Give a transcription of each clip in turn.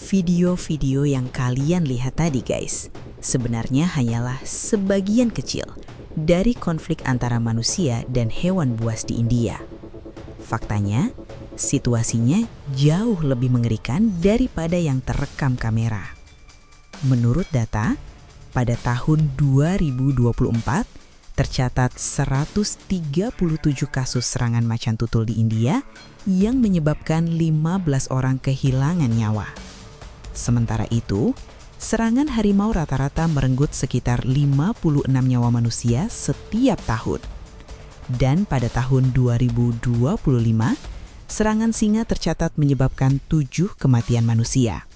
Video-video yang kalian lihat tadi guys, sebenarnya hanyalah sebagian kecil dari konflik antara manusia dan hewan buas di India. Faktanya, situasinya jauh lebih mengerikan daripada yang terekam kamera. Menurut data, pada tahun 2024, tercatat 137 kasus serangan macan tutul di India yang menyebabkan 15 orang kehilangan nyawa. Sementara itu, serangan harimau rata-rata merenggut sekitar 56 nyawa manusia setiap tahun. Dan pada tahun 2025, serangan singa tercatat menyebabkan 7 kematian manusia.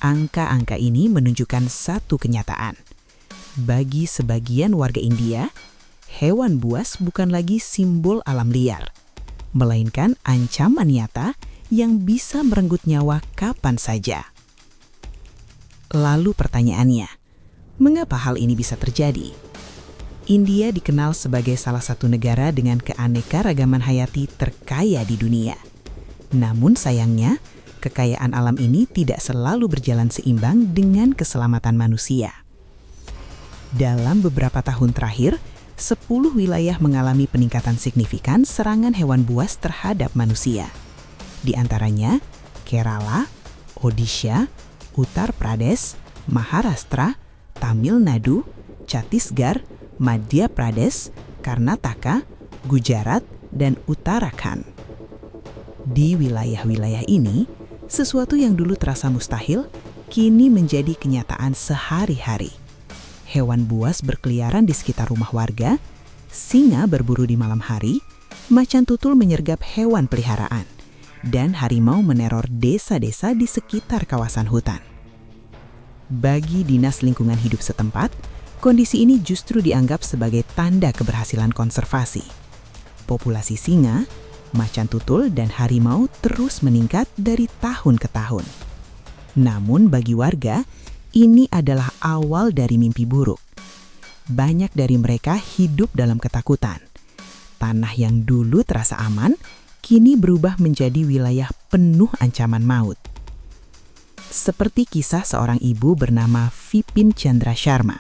Angka-angka ini menunjukkan satu kenyataan. Bagi sebagian warga India, hewan buas bukan lagi simbol alam liar, melainkan ancaman nyata yang bisa merenggut nyawa kapan saja. Lalu pertanyaannya, mengapa hal ini bisa terjadi? India dikenal sebagai salah satu negara dengan keanekaragaman hayati terkaya di dunia. Namun sayangnya, kekayaan alam ini tidak selalu berjalan seimbang dengan keselamatan manusia. Dalam beberapa tahun terakhir, 10 wilayah mengalami peningkatan signifikan serangan hewan buas terhadap manusia. Di antaranya, Kerala, Odisha, Uttar Pradesh, Maharashtra, Tamil Nadu, Chhattisgarh, Madhya Pradesh, Karnataka, Gujarat, dan Uttarakhand. Di wilayah-wilayah ini, sesuatu yang dulu terasa mustahil, kini menjadi kenyataan sehari-hari. Hewan buas berkeliaran di sekitar rumah warga, singa berburu di malam hari, macan tutul menyergap hewan peliharaan, dan harimau meneror desa-desa di sekitar kawasan hutan. Bagi Dinas Lingkungan Hidup setempat, kondisi ini justru dianggap sebagai tanda keberhasilan konservasi. Populasi singa, macan tutul, dan harimau terus meningkat dari tahun ke tahun. Namun bagi warga, ini adalah awal dari mimpi buruk. Banyak dari mereka hidup dalam ketakutan. Tanah yang dulu terasa aman, kini berubah menjadi wilayah penuh ancaman maut. Seperti kisah seorang ibu bernama Vipin Chandra Sharma.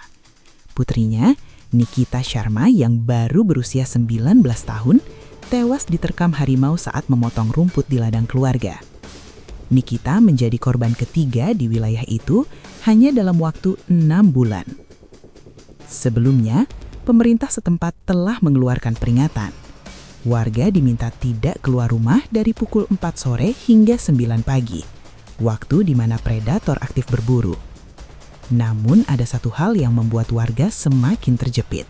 Putrinya, Nikita Sharma yang baru berusia 19 tahun, tewas diterkam harimau saat memotong rumput di ladang keluarga. Nikita menjadi korban ketiga di wilayah itu hanya dalam waktu 6 bulan. Sebelumnya, pemerintah setempat telah mengeluarkan peringatan. Warga diminta tidak keluar rumah dari pukul 4 sore hingga 9 pagi, waktu di mana predator aktif berburu. Namun ada satu hal yang membuat warga semakin terjepit.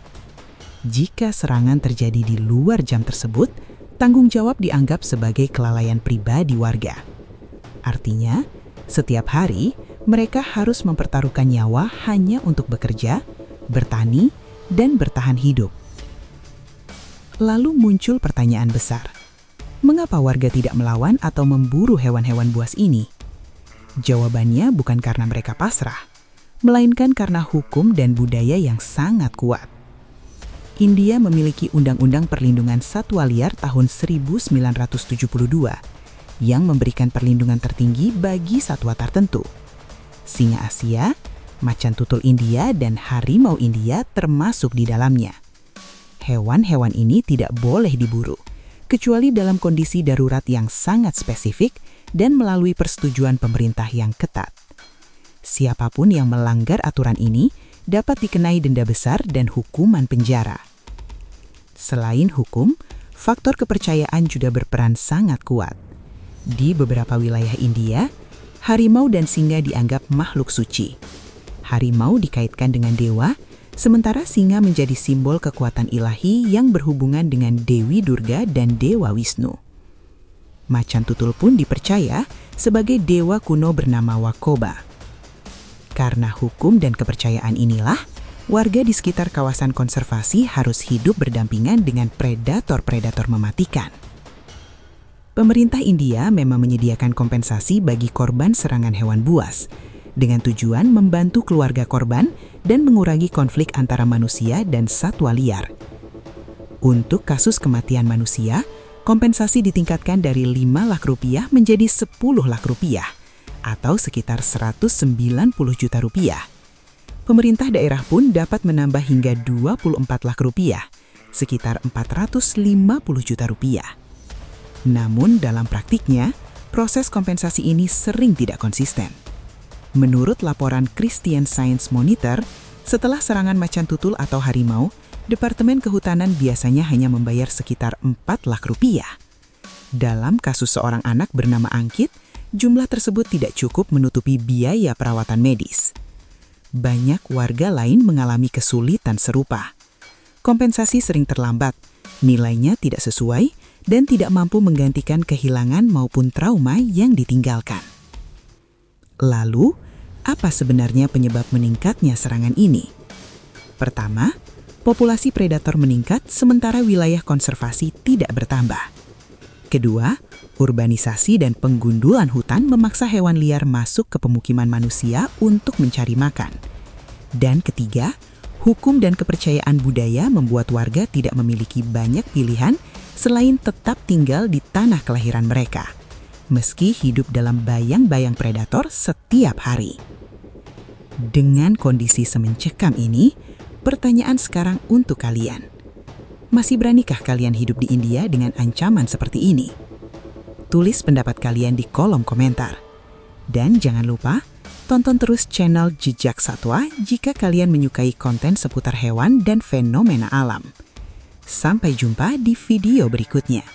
Jika serangan terjadi di luar jam tersebut, tanggung jawab dianggap sebagai kelalaian pribadi warga. Artinya, setiap hari mereka harus mempertaruhkan nyawa hanya untuk bekerja, bertani, dan bertahan hidup. Lalu muncul pertanyaan besar. Mengapa warga tidak melawan atau memburu hewan-hewan buas ini? Jawabannya bukan karena mereka pasrah, melainkan karena hukum dan budaya yang sangat kuat. India memiliki Undang-Undang Perlindungan Satwa Liar tahun 1972 yang memberikan perlindungan tertinggi bagi satwa tertentu. Singa Asia, macan tutul India, dan harimau India termasuk di dalamnya. Hewan-hewan ini tidak boleh diburu, kecuali dalam kondisi darurat yang sangat spesifik dan melalui persetujuan pemerintah yang ketat. Siapapun yang melanggar aturan ini dapat dikenai denda besar dan hukuman penjara. Selain hukum, faktor kepercayaan juga berperan sangat kuat. Di beberapa wilayah India, harimau dan singa dianggap makhluk suci. Harimau dikaitkan dengan dewa, sementara singa menjadi simbol kekuatan ilahi yang berhubungan dengan Dewi Durga dan Dewa Wisnu. Macan tutul pun dipercaya sebagai dewa kuno bernama Wakoba. Karena hukum dan kepercayaan inilah, warga di sekitar kawasan konservasi harus hidup berdampingan dengan predator-predator mematikan. Pemerintah India memang menyediakan kompensasi bagi korban serangan hewan buas, dengan tujuan membantu keluarga korban dan mengurangi konflik antara manusia dan satwa liar. Untuk kasus kematian manusia, kompensasi ditingkatkan dari 5 lakh rupiah menjadi 10 lakh rupiah, atau sekitar 190 juta rupiah. Pemerintah daerah pun dapat menambah hingga 24 lakh rupiah, sekitar 450 juta rupiah. Namun dalam praktiknya, proses kompensasi ini sering tidak konsisten. Menurut laporan Christian Science Monitor, setelah serangan macan tutul atau harimau, Departemen Kehutanan biasanya hanya membayar sekitar 4 lakh rupiah. Dalam kasus seorang anak bernama Angkit, jumlah tersebut tidak cukup menutupi biaya perawatan medis. Banyak warga lain mengalami kesulitan serupa. Kompensasi sering terlambat, nilainya tidak sesuai, dan tidak mampu menggantikan kehilangan maupun trauma yang ditinggalkan. Lalu, apa sebenarnya penyebab meningkatnya serangan ini? Pertama, populasi predator meningkat sementara wilayah konservasi tidak bertambah. Kedua, urbanisasi dan penggundulan hutan memaksa hewan liar masuk ke pemukiman manusia untuk mencari makan. Dan ketiga, hukum dan kepercayaan budaya membuat warga tidak memiliki banyak pilihan selain tetap tinggal di tanah kelahiran mereka, meski hidup dalam bayang-bayang predator setiap hari. Dengan kondisi semencekam ini, pertanyaan sekarang untuk kalian. Masih beranikah kalian hidup di India dengan ancaman seperti ini? Tulis pendapat kalian di kolom komentar. Dan jangan lupa, tonton terus channel Jejak Satwa jika kalian menyukai konten seputar hewan dan fenomena alam. Sampai jumpa di video berikutnya.